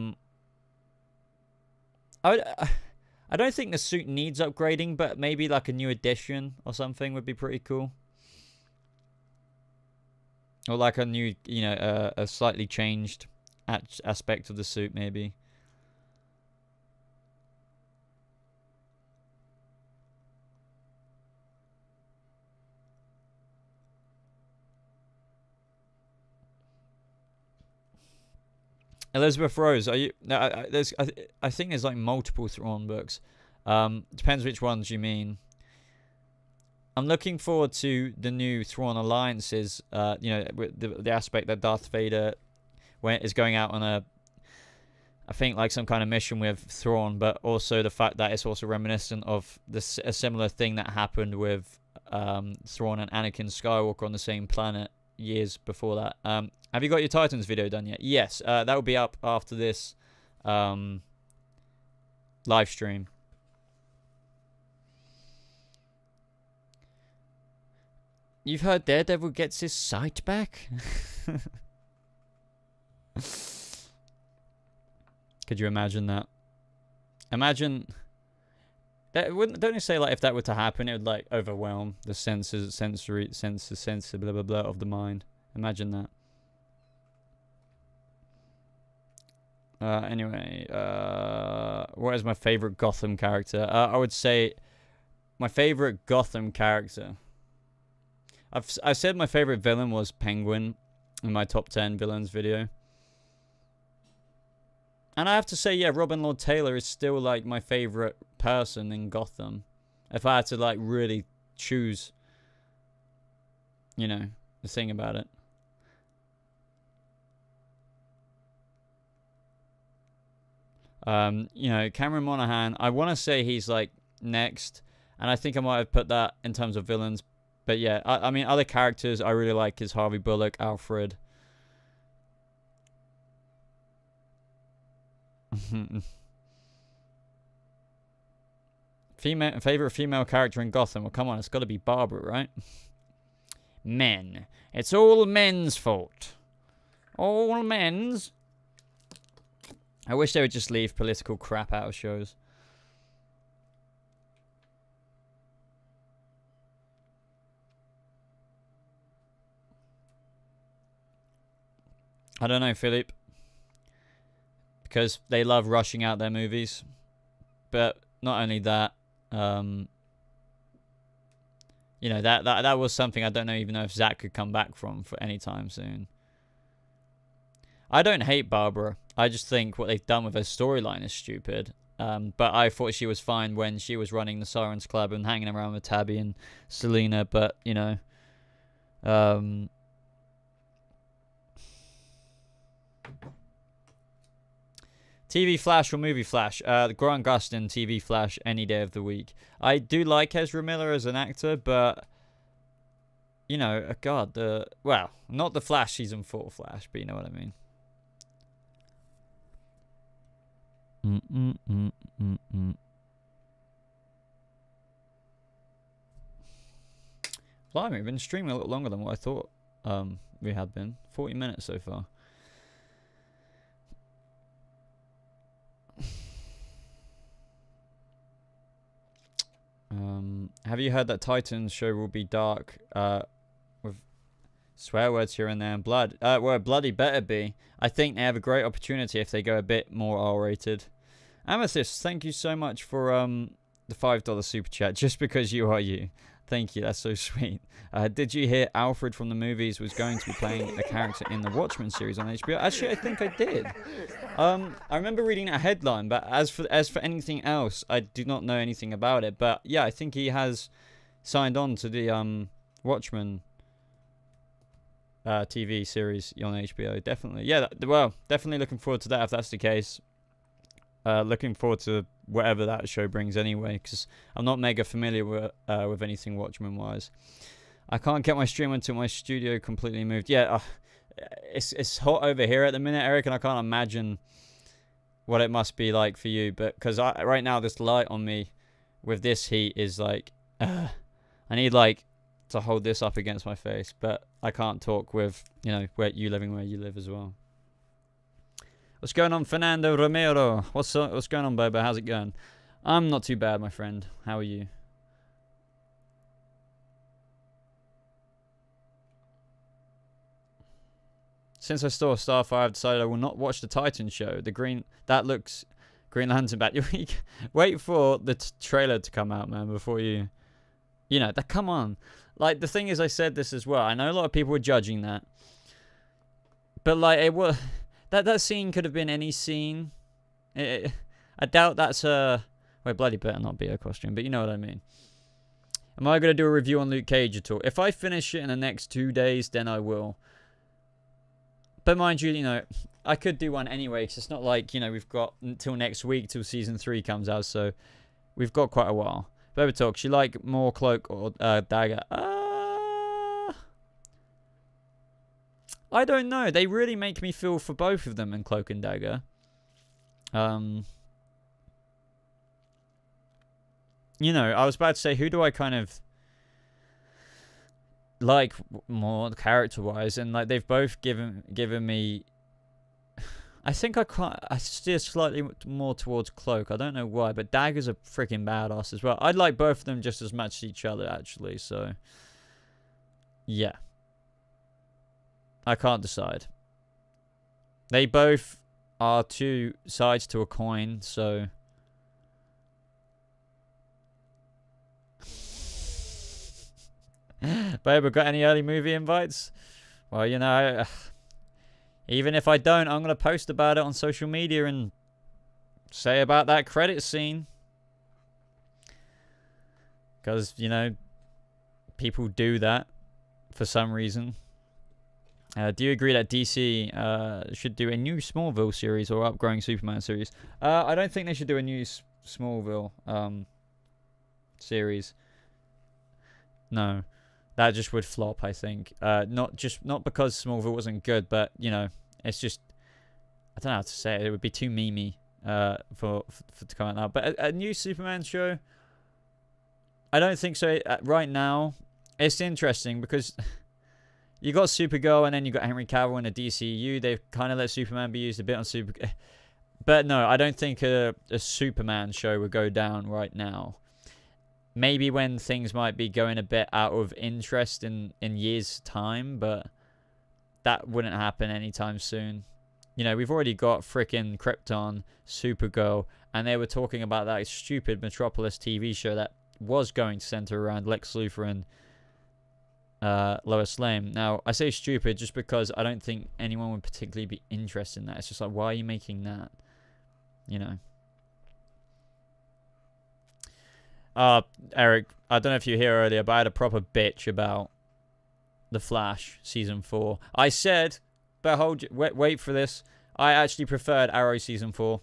I don't think the suit needs upgrading, but maybe like a new edition or something would be pretty cool. Or like a new, a slightly changed aspect of the suit, maybe. Elizabeth Rose, are you? No, I think there's like multiple Thrawn books. Depends which ones you mean. I'm looking forward to the new Thrawn alliances. The aspect that Darth Vader is going out on I think like some kind of mission with Thrawn, but also the fact that it's also reminiscent of a similar thing that happened with Thrawn and Anakin Skywalker on the same planet years before that. Have you got your Titans video done yet? Yes, that will be up after this live stream. You've heard Daredevil gets his sight back? Could you imagine that? Imagine that. Don't you say like if that were to happen, it would like overwhelm the senses, blah blah blah of the mind. Imagine that. Anyway, what is my favorite Gotham character? I would say my favorite Gotham character. I said my favorite villain was Penguin in my top 10 villains video. And I have to say, yeah, Robin Lord Taylor is still like my favorite person in Gotham. If I had to like really choose, the thing about it. Cameron Monaghan, I want to say he's like next. And I think I might have put that in terms of villains. But yeah, I mean, other characters I really like is Harvey Bullock, Alfred. Favorite female character in Gotham? Well, come on, it's got to be Barbara, right? Men. It's all men's fault. All men's. I wish they would just leave political crap out of shows. I don't know, Philip. Because they love rushing out their movies. But not only that, that was something I don't even know if Zack could come back from for any time soon. I don't hate Barbara. I just think what they've done with her storyline is stupid. But I thought she was fine when she was running the Sirens Club and hanging around with Tabby and Selena. But, TV Flash or Movie Flash? Grant Gustin, TV Flash, any day of the week. I do like Ezra Miller as an actor, but you know, God, well, not the Flash season 4 Flash, but you know what I mean. Blimey, we've been streaming a little longer than what I thought we had been. 40 minutes so far. Have you heard that Titans show will be dark with swear words here and there and blood? Well, bloody better be. I think they have a great opportunity if they go a bit more R-rated. Amethyst, thank you so much for the $5 super chat. Just because you are you. Thank you, that's so sweet. Did you hear Alfred from the movies was going to be playing a character in the Watchmen series on HBO? Actually, I think I did. I remember reading a headline, but as for anything else, I do not know anything about it. But yeah, I think he has signed on to the Watchmen TV series on HBO. Definitely, yeah. Well, definitely looking forward to that if that's the case. Looking forward to whatever that show brings anyway, because I'm not mega familiar with anything Watchmen-wise. I can't get my stream until my studio completely moved. Yeah, it's hot over here at the minute, Eric, and I can't imagine what it must be like for you. But because right now this light on me with this heat is like, I need like to hold this up against my face, but I can't talk with, you know, where you live as well. What's going on, Fernando Romero? What's going on, Boba? How's it going? I'm not too bad, my friend. How are you? Since I saw Starfire, I've decided I will not watch the Titan show. Green Lantern back. Wait for the trailer to come out, man, before you know, come on. Like, the thing is, I said this as well. I know a lot of people were judging that. But, like, it was... That scene could have been any scene. I doubt that's a... Well, bloody better not be a costume, but you know what I mean. Am I going to do a review on Luke Cage at all? If I finish it in the next 2 days, then I will. But mind you, you know, I could do one anyway, because it's not like, you know, we've got until next week till season 3 comes out, so we've got quite a while. Boba Talks, you like more Cloak or Dagger? I don't know. They really make me feel for both of them in Cloak and Dagger. You know, I was about to say, who do I kind of like more character-wise? And like, they've both given me. I think I steer slightly more towards Cloak. I don't know why, but Dagger's a freaking badass as well. I'd like both of them just as much as each other, actually. So, yeah. I can't decide. They both are two sides to a coin, so... Babe, got any early movie invites? Well, you know, even if I don't, I'm going to post about it on social media and say about that credit scene. Because, you know, people do that for some reason. Do you agree that DC should do a new Smallville series or Outgrowing Superman series? I don't think they should do a new Smallville series. No, that just would flop, I think. Not because Smallville wasn't good, but you know, it's just, I don't know how to say it. It would be too memey for to come out now. But a new Superman show, I don't think so. Right now, it's interesting because. You got Supergirl, and then you got Henry Cavill in the DCU. They've kind of let Superman be used a bit on But no, I don't think a Superman show would go down right now. Maybe when things might be going a bit out of interest in years' time, but that wouldn't happen anytime soon. You know, we've already got frickin' Krypton, Supergirl, and they were talking about that stupid Metropolis TV show that was going to center around Lex Luthor and Lois Lane. Now, I say stupid just because I don't think anyone would particularly be interested in that. It's just like, why are you making that? You know. Eric, I don't know if you were here earlier, but I had a proper bitch about The Flash Season 4. I said, but wait for this, I actually preferred Arrow Season 4.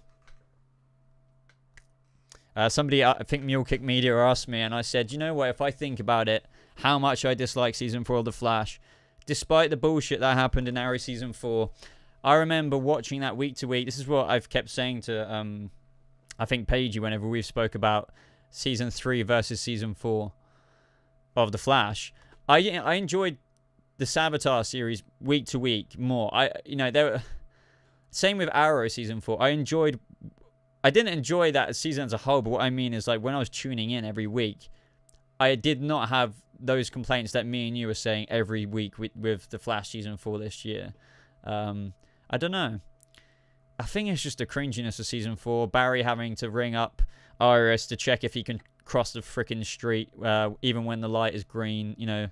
Somebody, I think Mule Kick Media asked me, and I said, you know what, if I think about it, how much I dislike season 4 of The Flash. Despite the bullshit that happened in Arrow season 4, I remember watching that week to week. This is what I've kept saying to, I think, Paigey whenever we've spoke about season 3 versus season 4 of The Flash. I enjoyed the Savitar series week to week more. Same with Arrow season 4. I didn't enjoy that season as a whole, but what I mean is, like, when I was tuning in every week, I did not have those complaints that me and you were saying every week with the Flash season 4 this year. I don't know. I think it's just the cringiness of season 4. Barry having to ring up Iris to check if he can cross the freaking street, even when the light is green. You know,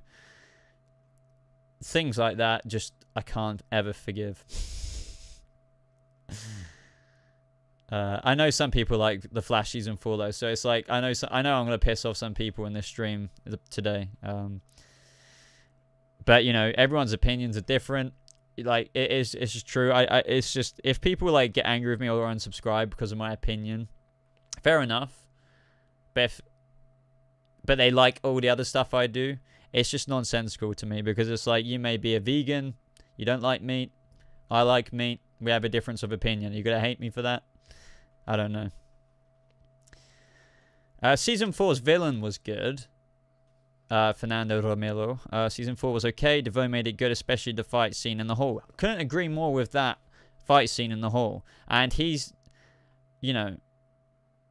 things like that. Just I can't ever forgive. I know some people like the Flash season 4 though, so it's like I know I'm gonna piss off some people in this stream today. But you know, everyone's opinions are different. Like it's just true. It's just, if people like get angry with me or unsubscribe because of my opinion, fair enough. But they like all the other stuff I do. It's just nonsensical to me, because it's like, you may be a vegan, you don't like meat, I like meat, we have a difference of opinion. Are you gonna hate me for that? I don't know. Season 4's villain was good. Fernando Romero. Season 4 was okay. DeVoe made it good, especially the fight scene in the hall. Couldn't agree more with that fight scene in the hall. And he's, you know,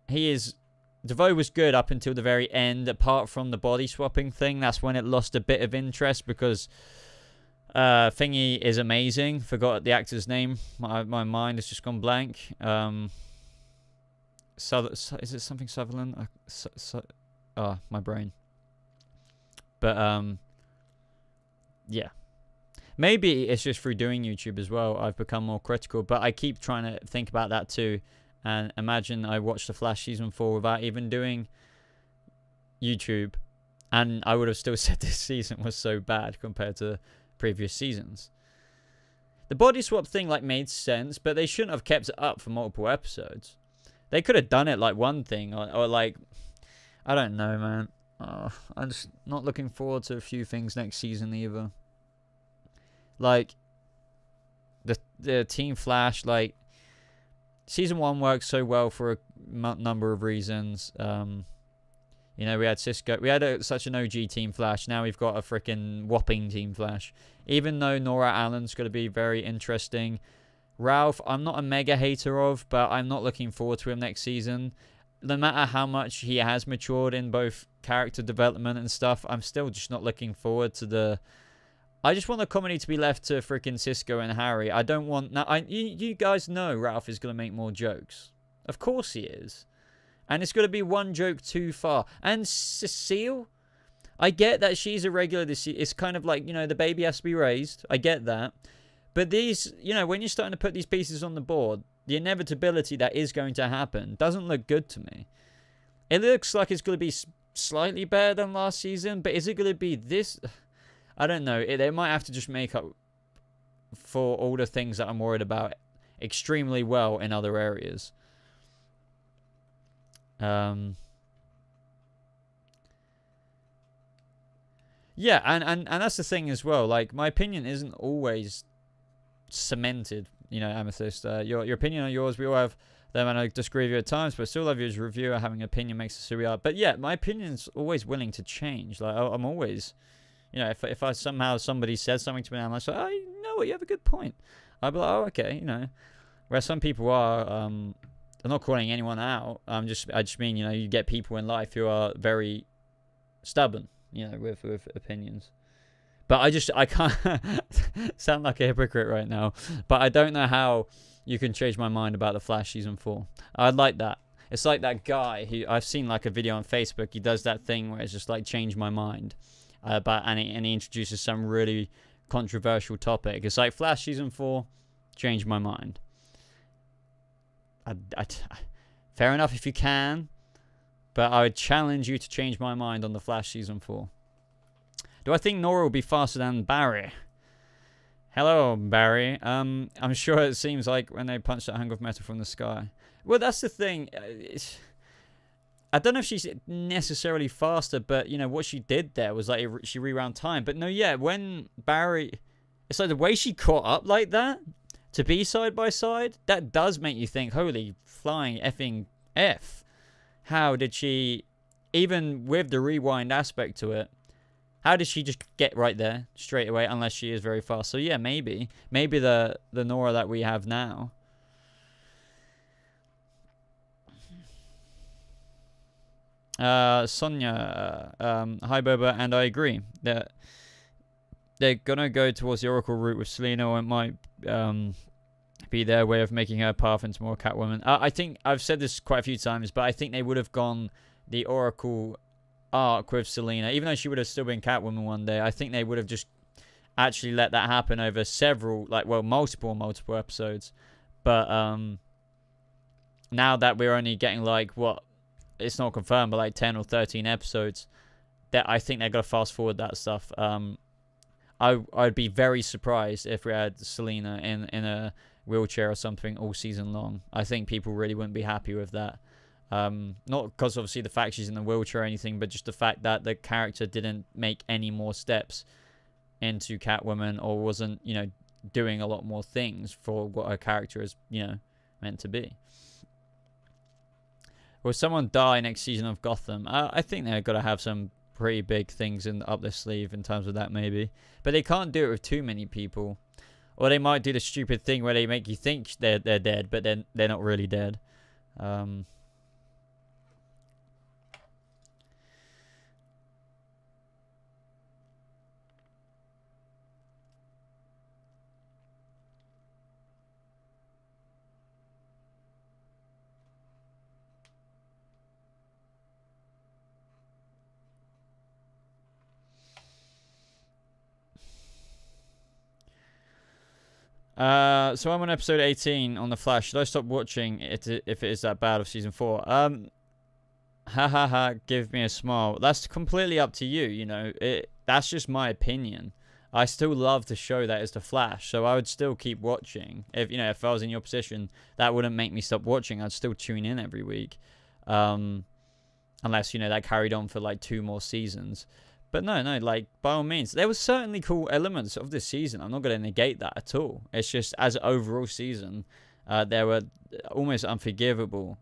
DeVoe was good up until the very end, apart from the body swapping thing. That's when it lost a bit of interest, because Thingy is amazing. Forgot the actor's name. My mind has just gone blank. Is it something Sutherland? My brain. But yeah, maybe it's just through doing YouTube as well I've become more critical, but I keep trying to think about that too, and imagine I watched The Flash season 4 without even doing YouTube, and I would have still said this season was so bad compared to previous seasons. The body swap thing like made sense, but they shouldn't have kept it up for multiple episodes. They could have done it like one thing, or like, I don't know, man. I'm just not looking forward to a few things next season either. Like the Team Flash, like season 1 worked so well for a number of reasons. You know, we had Cisco, we had such an OG Team Flash. Now we've got a freaking whopping Team Flash. Even though Nora Allen's going to be very interesting, Ralph, I'm not a mega hater of, but I'm not looking forward to him next season. No matter how much he has matured in both character development and stuff, I'm still just not looking forward to the... I just want the comedy to be left to freaking Cisco and Harry. I don't want... Now, you guys know Ralph is going to make more jokes. Of course he is. And it's going to be one joke too far. And Cecile, I get that she's a regular this year. It's kind of like, you know, the baby has to be raised. I get that. But these, you know, when you're starting to put these pieces on the board, the inevitability that is going to happen doesn't look good to me. It looks like it's going to be slightly better than last season, but is it going to be this? I don't know. They might have to just make up for all the things that I'm worried about extremely well in other areas. Yeah, and that's the thing as well. Like, my opinion isn't always cemented, you know, Amethyst. Your opinion on yours, we all have them, and I disagree with you at times, but I still love you as a reviewer. Having an opinion makes us who we are. But yeah, my opinion's always willing to change. Like, I'm always, you know, if I somehow somebody says something to me and I'm like, oh, you know what, you have a good point, I'll be like, oh, okay, you know. Whereas some people are, I'm not calling anyone out. I just mean, you know, you get people in life who are very stubborn, you know, with opinions. But I can't sound like a hypocrite right now. But I don't know how you can change my mind about The Flash season 4. I'd like that. It's like that guy who I've seen like a video on Facebook. He does that thing where it's just like change my mind, and he introduces some really controversial topic. It's like Flash season 4, change my mind. Fair enough if you can, but I would challenge you to change my mind on The Flash season 4. Do I think Nora will be faster than Barry? Hello, Barry. I'm sure it seems like when they punched that hunk of metal from the sky. Well, that's the thing. I don't know if she's necessarily faster, but you know what she did there was like she rewound time. But no, yeah, when Barry, it's like the way she caught up like that to be side by side. That does make you think, holy flying effing f! How did she, even with the rewind aspect to it, how did she just get right there straight away? Unless she is very fast. So yeah, maybe the Nora that we have now. Sonia, hi Boba, and I agree that they're gonna go towards the Oracle route with Selena, or it might be their way of making her path into more Catwoman. I think I've said this quite a few times, but I think they would have gone the Oracle arc with Selena, even though she would have still been Catwoman one day. I think they would have just actually let that happen over several, like, well, multiple episodes. But now that we're only getting like what, it's not confirmed, but like 10 or 13 episodes, that I think they're gonna fast forward that stuff. I'd be very surprised if we had Selena in a wheelchair or something all season long. I think people really wouldn't be happy with that. Not because obviously the fact she's in the wheelchair or anything, but just the fact that the character didn't make any more steps into Catwoman, or wasn't, you know, doing a lot more things for what her character is, you know, meant to be. Will someone die next season of Gotham? I think they're got to have some pretty big things up their sleeve in terms of that, maybe. But they can't do it with too many people. Or they might do the stupid thing where they make you think they're dead, but then they're not really dead. So I'm on episode 18 on The Flash. Should I stop watching it if it is that bad of season 4? Ha ha ha, give me a smile. That's completely up to you, you know. That's just my opinion. I still love the show that is The Flash, so I would still keep watching. If, you know, if I was in your position, that wouldn't make me stop watching. I'd still tune in every week. Unless, you know, that carried on for like 2 more seasons. But no, like, by all means, there was certainly cool elements of this season. I'm not going to negate that at all. It's just, as an overall season, there were almost unforgivable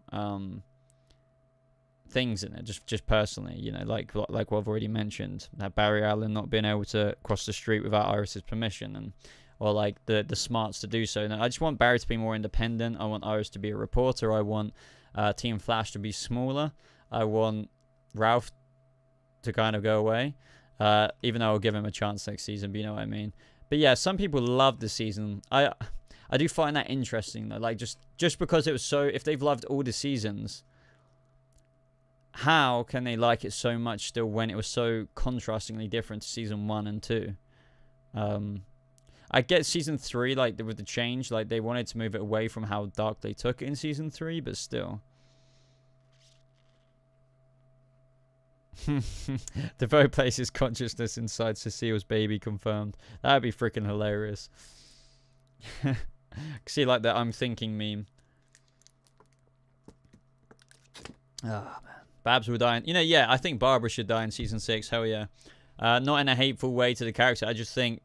things in it, just personally, you know, like what I've already mentioned, that Barry Allen not being able to cross the street without Iris's permission, and or like the smarts to do so. And I just want Barry to be more independent. I want Iris to be a reporter. I want Team Flash to be smaller. I want Ralph to kind of go away, even though I'll give him a chance next season, but you know what I mean. But yeah, some people love the season. I do find that interesting though, like just because it was so, if they've loved all the seasons, how can they like it so much still when it was so contrastingly different to season 1 and 2? I get season 3, like with the change, like they wanted to move it away from how dark they took it in season 3, but still. Devoe places consciousness inside Cecile's baby, confirmed. That'd be freaking hilarious. See, like that I'm thinking meme. Ah, man. Babs will die. You know, yeah, I think Barbara should die in season 6. Hell yeah. Not in a hateful way to the character. I just think,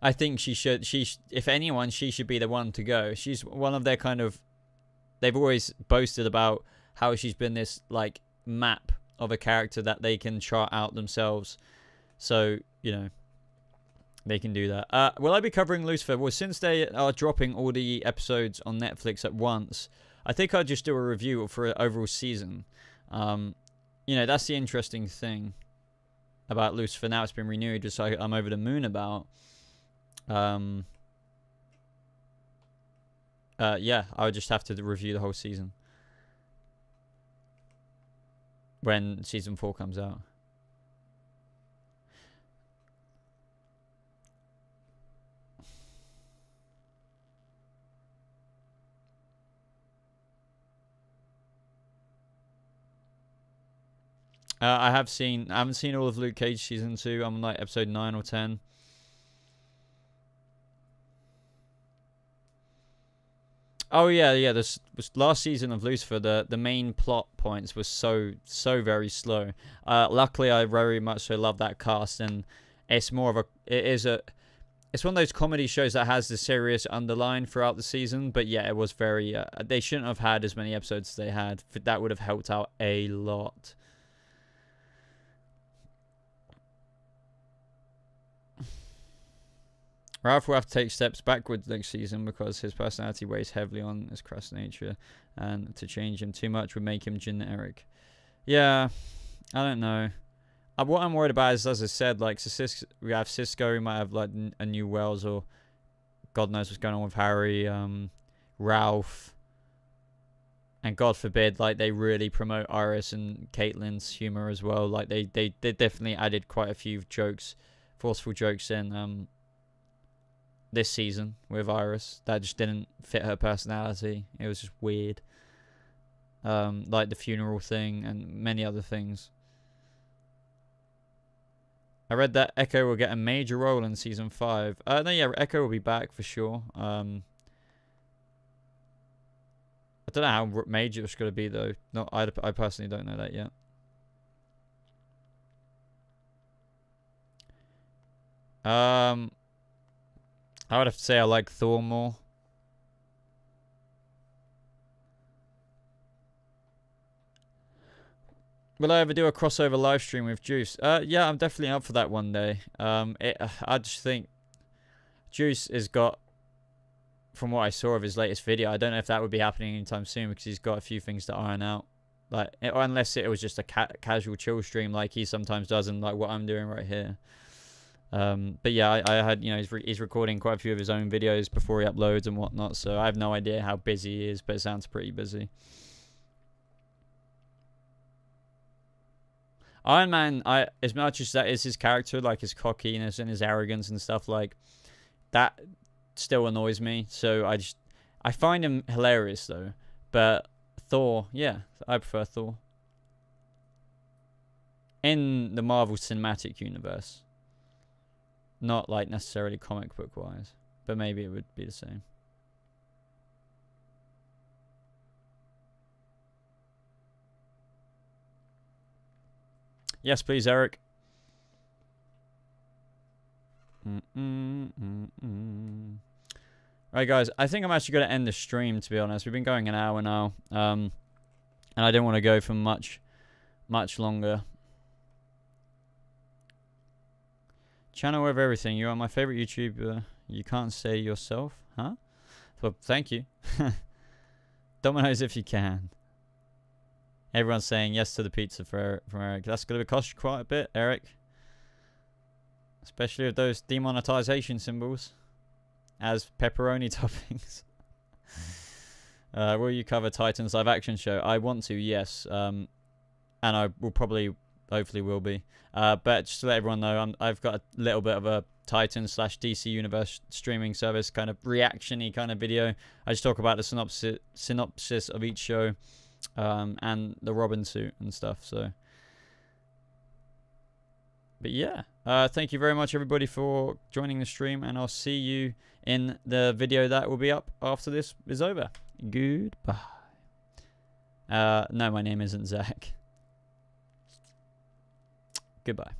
I think she should. If anyone, she should be the one to go. She's one of their kind of. They've always boasted about how she's been this like map of a character that they can chart out themselves. So, you know, they can do that. Will I be covering Lucifer? Well, since they are dropping all the episodes on Netflix at once, I think I'll just do a review for an overall season. You know, that's the interesting thing about Lucifer. Now it's been renewed, which I'm over the moon about. Yeah, I would just have to review the whole season when season 4 comes out. I haven't seen all of Luke Cage season 2. I'm on like episode 9 or 10. Oh yeah, yeah. This was last season of Lucifer. The main plot points was so very slow. Luckily, I very much so love that cast, and it's more of a. It's one of those comedy shows that has the serious underline throughout the season. But yeah, it was very. They shouldn't have had as many episodes as they had. That would have helped out a lot. Ralph will have to take steps backwards next season because his personality weighs heavily on his crass nature, and to change him too much would make him generic. Yeah, I don't know. What I'm worried about is, as I said, like we have Cisco, we might have like a new Wells, or God knows what's going on with Harry, Ralph, and God forbid, like they really promote Iris and Caitlyn's humor as well. Like they definitely added quite a few jokes, forceful jokes in this season with Iris that just didn't fit her personality. It was just weird. Like the funeral thing and many other things. I read that Echo will get a major role in season 5. No, yeah, Echo will be back for sure. I don't know how major it's going to be though. No, I personally don't know that yet. I would have to say I like Thor more. Will I ever do a crossover live stream with Juice? Yeah, I'm definitely up for that one day. I just think Juice has got, from what I saw of his latest video, I don't know if that would be happening anytime soon because he's got a few things to iron out. Like, or unless it was just a casual chill stream like he sometimes does, and like what I'm doing right here. But yeah, I had, you know, he's recording quite a few of his own videos before he uploads and whatnot, so I have no idea how busy he is, but it sounds pretty busy. Iron Man, as much as that is his character, like his cockiness and his arrogance and stuff like that, still annoys me. So I find him hilarious though. But Thor, yeah, I prefer Thor in the Marvel Cinematic Universe. Not like necessarily comic book wise, but maybe it would be the same. Yes, please, Eric. Right, guys. I think I'm actually going to end the stream, to be honest. We've been going an hour now. And I didn't want to go for much longer. Channel with everything. You are my favorite YouTuber. You can't say yourself, huh? Well, thank you. Domino's if you can. Everyone's saying yes to the pizza from Eric. That's going to cost you quite a bit, Eric. Especially with those demonetization symbols as pepperoni toppings. Will you cover Titans live action show? I want to, yes. And I will probably, hopefully will be. But just to let everyone know, I've got a little bit of a Titans / DC Universe streaming service kind of reaction-y kind of video. I just talk about the synopsis of each show. And the Robin suit and stuff. So, but yeah, thank you very much everybody for joining the stream, and I'll see you in the video that will be up after this is over. Goodbye. No, my name isn't Zach. Goodbye.